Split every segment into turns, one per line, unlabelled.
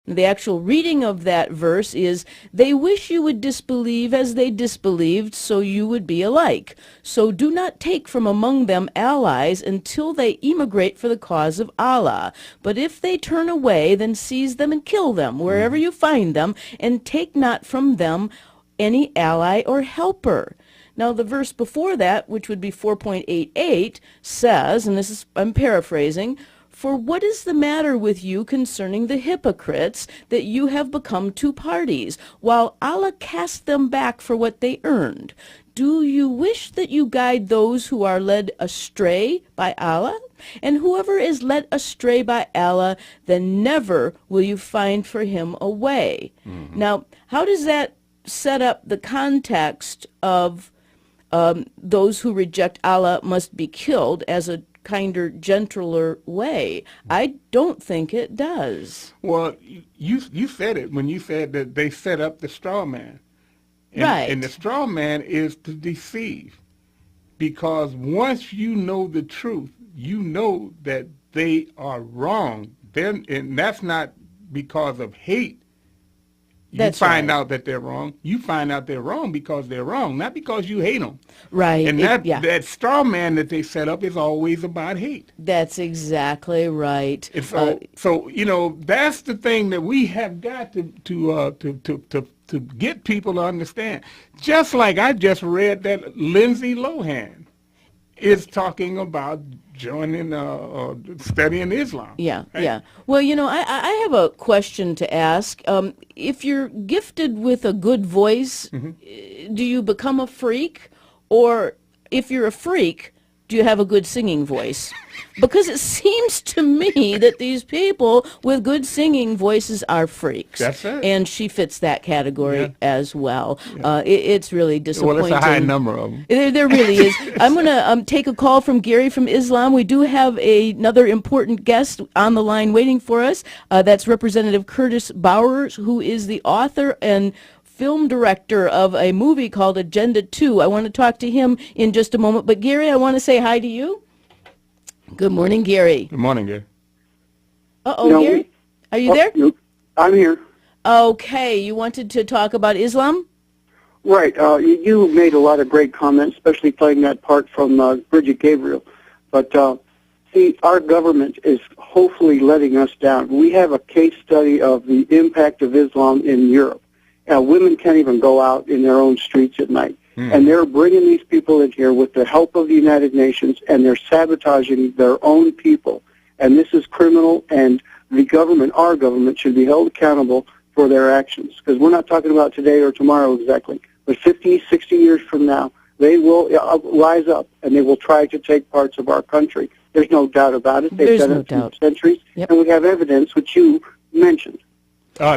The actual reading of that verse is, they wish you would disbelieve as they disbelieved, so you would be alike. So do not take from among them allies until they emigrate for the cause of Allah. But if they turn away, then seize them and kill them wherever you find them, and take not from them any ally or helper. Now, the verse before that, which would be 4.88, says, and this is, I'm paraphrasing, for what is the matter with you concerning the hypocrites, that you have become two parties, while Allah cast them back for what they earned? Do you wish that you guide those who are led astray by Allah? And whoever is led astray by Allah, then never will you find for him a way. Now, how does that set up the context of those who reject Allah must be killed as a kinder, gentler way? I don't think it does.
Well, you said it when you said that they set up the straw man.
Right.
And the straw man is to deceive. Because once you know the truth, you know that they are wrong. Then, and that's not because of hate. You find out that they're wrong. You find out they're wrong because they're wrong, not because you hate them.
Right.
And that straw man that they set up is always about hate.
That's exactly right.
And so you know, that's the thing that we have got to get people to understand. Just like I just read that Lindsay Lohan is talking about joining studying Islam.
Yeah,
right?
yeah. Well, you know, I have a question to ask. If you're gifted with a good voice, do you become a freak? Or if you're a freak, do you have a good singing voice? Because it seems to me that these people with good singing voices are freaks.
That's it.
And she fits that category as well. It's really disappointing.
Well, it's a high number of them.
There really is. I'm going to take a call from Gary from Islam. We do have another important guest on the line waiting for us. That's Representative Curtis Bowers, who is the author and film director of a movie called Agenda 2. I want to talk to him in just a moment. But Gary, I want to say hi to you. Good morning, Gary.
Good morning, Gary.
Gary? Are you there?
I'm here.
Okay. You wanted to talk about Islam?
Right. You made a lot of great comments, especially playing that part from Bridget Gabriel. But, see, our government is hopefully letting us down. We have a case study of the impact of Islam in Europe. Women can't even go out in their own streets at night. And they're bringing these people in here with the help of the United Nations, and they're sabotaging their own people. And this is criminal, and the government, our government, should be held accountable for their actions. Because we're not talking about today or tomorrow exactly. But 50, 60 years from now, they will rise up, and they will try to take parts of our country. There's no doubt about it. They've done it for centuries, and we have evidence, which you mentioned.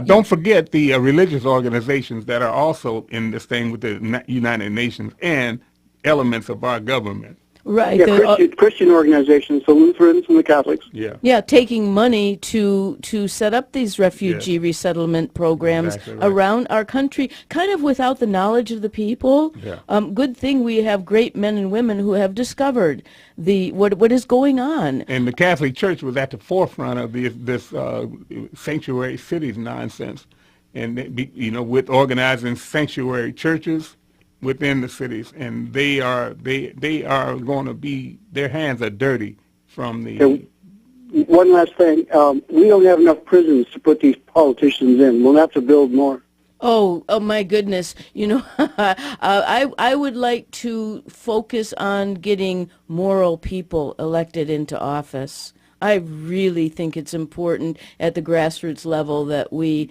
Don't forget the religious organizations that are also in this thing with the United Nations and elements of our government.
Right.
Yeah, Christian organizations, the Lutherans and the Catholics.
Yeah.
Yeah, taking money to set up these refugee resettlement programs around our country, kind of without the knowledge of the people.
Yeah.
Good thing we have great men and women who have discovered what is going on.
And the Catholic Church was at the forefront of this sanctuary cities nonsense, and with organizing sanctuary churches within the cities, and they are going to be, their hands are dirty from the.
One last thing, we don't have enough prisons to put these politicians in. We'll have to build more.
Oh my goodness! You know, I would like to focus on getting moral people elected into office. I really think it's important at the grassroots level that we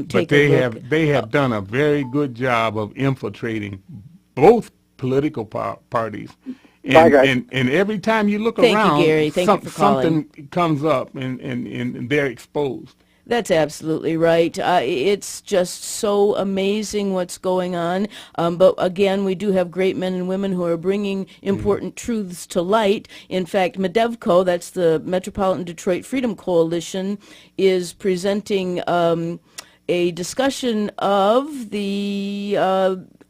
take a look.
But they have done a very good job of infiltrating both political parties. And every time you look around,
Thank you, Gary. Thank you for calling.
Something comes up and they're exposed.
That's absolutely right. It's just so amazing what's going on. But again, we do have great men and women who are bringing important truths to light. In fact, MEDEVCO, that's the Metropolitan Detroit Freedom Coalition, is presenting a discussion of the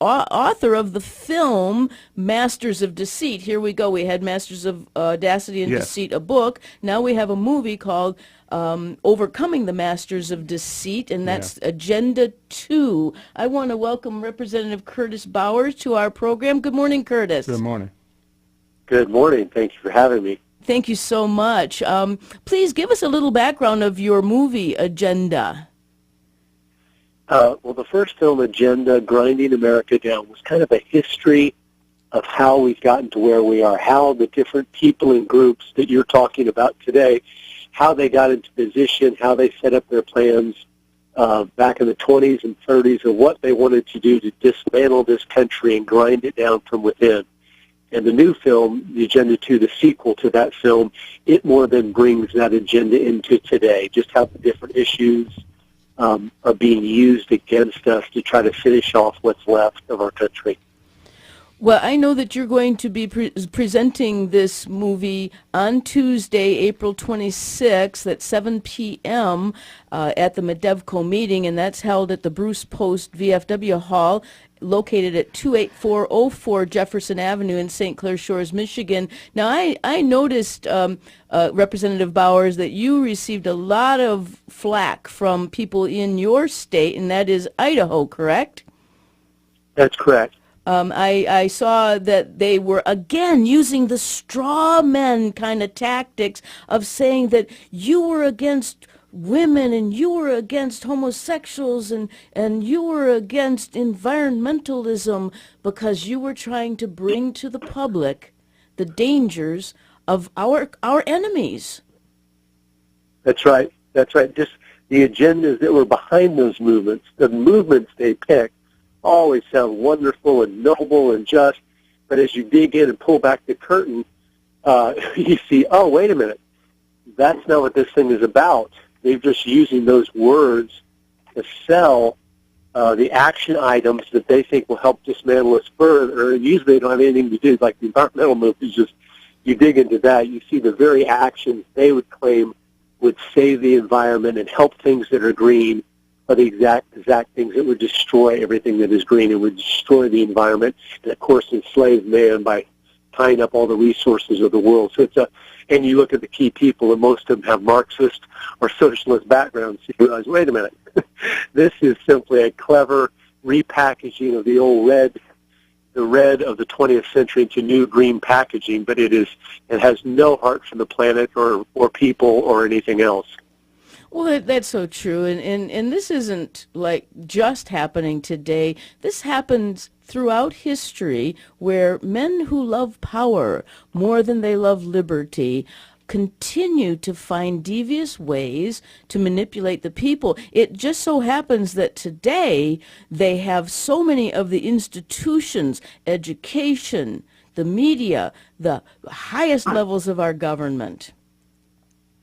author of the film Masters of Deceit. Here we go. We had Masters of Audacity and Deceit, a book. Now we have a movie called overcoming the Masters of Deceit, and that's Agenda 2. I want to welcome Representative Curtis Bowers to our program. Good morning, Curtis.
Good morning.
Good morning. Thank you for having me.
Thank you so much. Please give us a little background of your movie, Agenda.
Well, the first film, Agenda, Grinding America Down, was kind of a history of how we've gotten to where we are, how the different people and groups that you're talking about today, how they got into position, how they set up their plans back in the 20s and 30s, and what they wanted to do to dismantle this country and grind it down from within. And the new film, the Agenda 2, the sequel to that film, it more than brings that agenda into today, just how the different issues are being used against us to try to finish off what's left of our country.
Well, I know that you're going to be presenting this movie on Tuesday, April 26th at 7 p.m. At the Medevco meeting, and that's held at the Bruce Post VFW Hall, located at 28404 Jefferson Avenue in St. Clair Shores, Michigan. Now, I noticed, Representative Bowers, that you received a lot of flack from people in your state, and that is Idaho, correct?
That's correct.
I saw that they were, again, using the straw men kind of tactics of saying that you were against women and you were against homosexuals and you were against environmentalism because you were trying to bring to the public the dangers of our enemies.
That's right. That's right. Just the agendas that were behind those movements, the movements they picked, always sound wonderful and noble and just, but as you dig in and pull back the curtain, you see, oh, wait a minute, that's not what this thing is about. They're just using those words to sell the action items that they think will help dismantle us further, or usually they don't have anything to do, like the environmental movement is just, you dig into that, you see the very actions they would claim would save the environment and help things that are green, are the exact things that would destroy everything that is green and would destroy the environment and, of course, enslave man by tying up all the resources of the world. So and you look at the key people, and most of them have Marxist or socialist backgrounds, so you realize, wait a minute, this is simply a clever repackaging of the old red, the red of the 20th century into new green packaging, but it has no heart for the planet or people or anything else.
Well, that's so true, and this isn't like just happening today. This happens throughout history where men who love power more than they love liberty continue to find devious ways to manipulate the people. It just so happens that today they have so many of the institutions, education, the media, the highest levels of our government.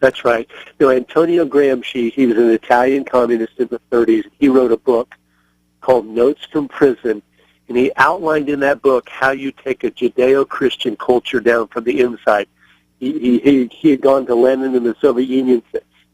That's right. Antonio Gramsci, he was an Italian communist in the 30s. He wrote a book called Notes from Prison, and he outlined in that book how you take a Judeo-Christian culture down from the inside. He had gone to Lenin in the Soviet Union,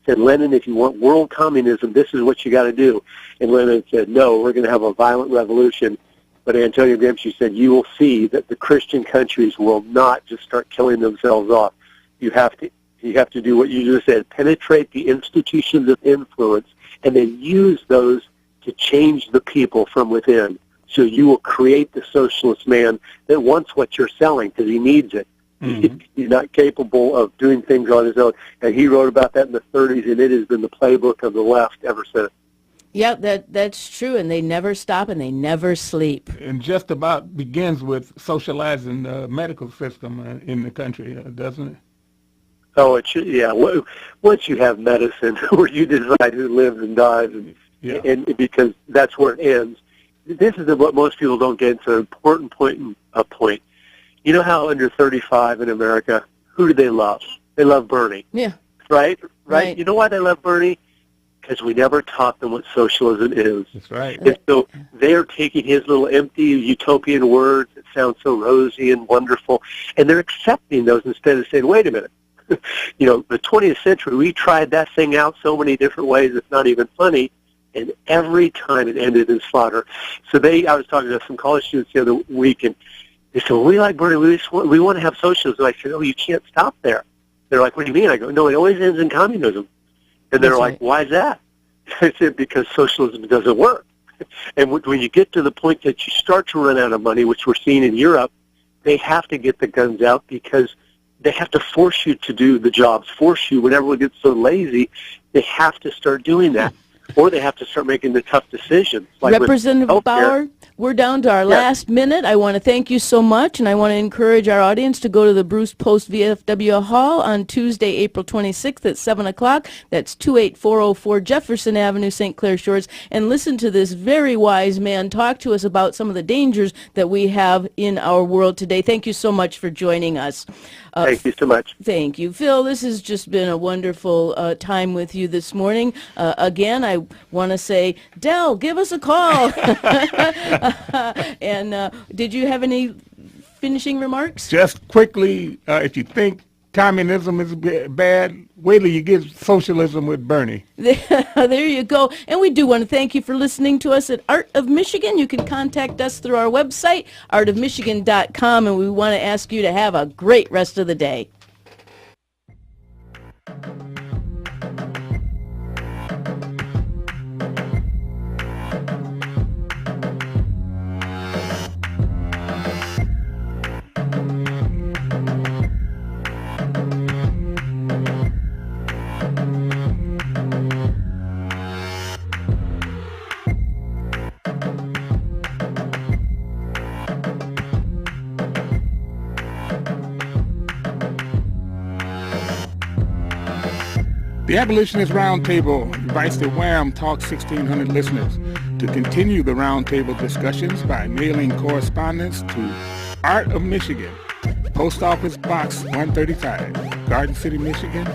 said, Lenin, if you want world communism, this is what you got to do. And Lenin said, no, we're going to have a violent revolution. But Antonio Gramsci said, you will see that the Christian countries will not just start killing themselves off. You have to do what you just said, penetrate the institutions of influence, and then use those to change the people from within. So you will create the socialist man that wants what you're selling because he needs it. Mm-hmm. He's not capable of doing things on his own. And he wrote about that in the 30s, and it has been the playbook of the left ever since.
Yeah, that's true, and they never stop and they never sleep.
And just about begins with socializing the medical system in the country, doesn't it?
Oh, it should, yeah. Once you have medicine where you decide who lives and dies, and because that's where it ends, this is what most people don't get. It's an important point. You know how under 35 in America, who do they love? They love Bernie.
Yeah.
Right? You know why they love Bernie? Because we never taught them what socialism is.
That's right.
And so they're taking his little empty utopian words that sound so rosy and wonderful, and they're accepting those instead of saying, wait a minute. The 20th century, we tried that thing out so many different ways, it's not even funny, and every time it ended in slaughter. So I was talking to some college students the other week, and they said, well, we like Bernie, we want to have socialism. I said, oh, you can't stop there. They're like, what do you mean? I go, no, it always ends in communism. And they're
That's
like,
right.
why is that? I said, because socialism doesn't work. And when you get to the point that you start to run out of money, which we're seeing in Europe, they have to get the guns out because they have to force you to do the jobs, force you. When everyone gets so lazy, they have to start doing that. Or they have to start making the tough decisions. Like
Representative
with healthcare.
Bauer, we're down to our last minute. I want to thank you so much, and I want to encourage our audience to go to the Bruce Post VFW Hall on Tuesday, April 26th at 7 o'clock. That's 28404 Jefferson Avenue, St. Clair Shores, and listen to this very wise man talk to us about some of the dangers that we have in our world today. Thank you so much for joining us.
Thank you so much.
Thank you, Phil. This has just been a wonderful time with you this morning. Again, I want to say, Del, give us a call. And did you have any finishing remarks?
Just quickly, if you think communism is bad, wait till you get socialism with Bernie.
There you go. And we do want to thank you for listening to us at Art of Michigan. You can contact us through our website, artofmichigan.com, and we want to ask you to have a great rest of the day.
The Abolitionist Roundtable invites the Wham! Talk 1600 listeners to continue the roundtable discussions by mailing correspondence to Art of Michigan, Post Office Box 135, Garden City, Michigan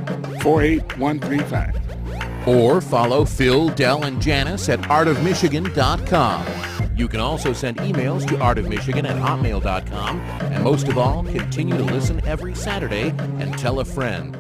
48135.
Or follow Phil, Del, and Janice at artofmichigan.com. You can also send emails to artofmichigan@hotmail.com. And most of all, continue to listen every Saturday and tell a friend.